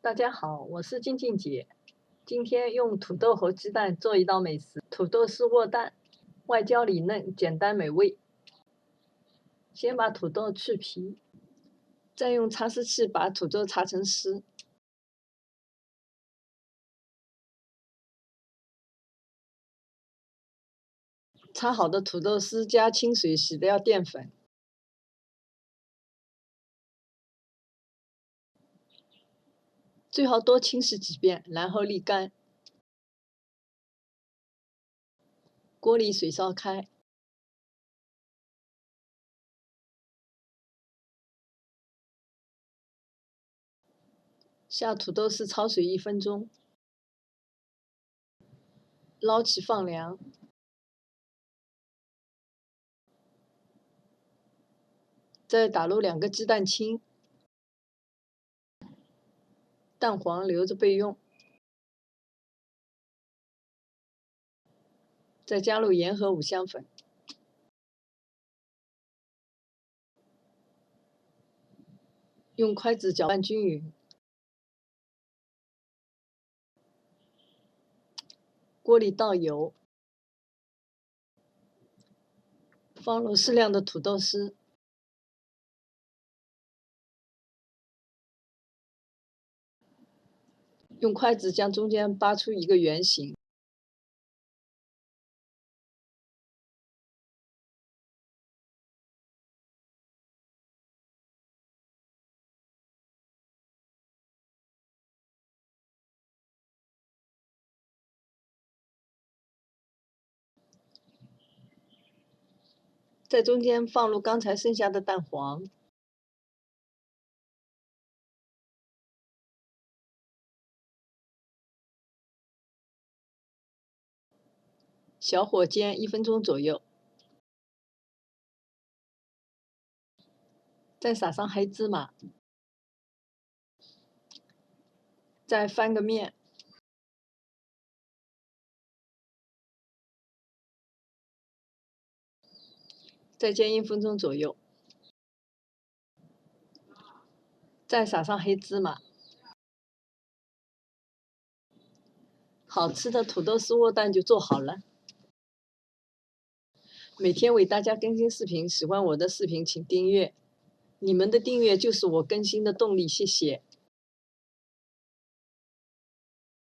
大家好，我是静静姐。今天用土豆和鸡蛋做一道美食——土豆丝卧蛋，外焦里嫩，简单美味。先把土豆去皮，再用擦丝器把土豆擦成丝。擦好的土豆丝加清水洗掉淀粉，最好多清洗几遍，然后沥干。锅里水烧开，下土豆丝焯水1分钟，捞起放凉。再打入2个鸡蛋清，蛋黄留着备用。再加入盐和五香粉，用筷子搅拌均匀。锅里倒油，放入适量的土豆丝，用筷子将中间扒出一个圆形，在中间放入刚才剩下的蛋黄，小火煎1分钟左右，再撒上黑芝麻，再翻个面，再煎1分钟左右，再撒上黑芝麻。好吃的土豆丝卧蛋就做好了。每天为大家更新视频，喜欢我的视频请订阅，你们的订阅就是我更新的动力，谢谢。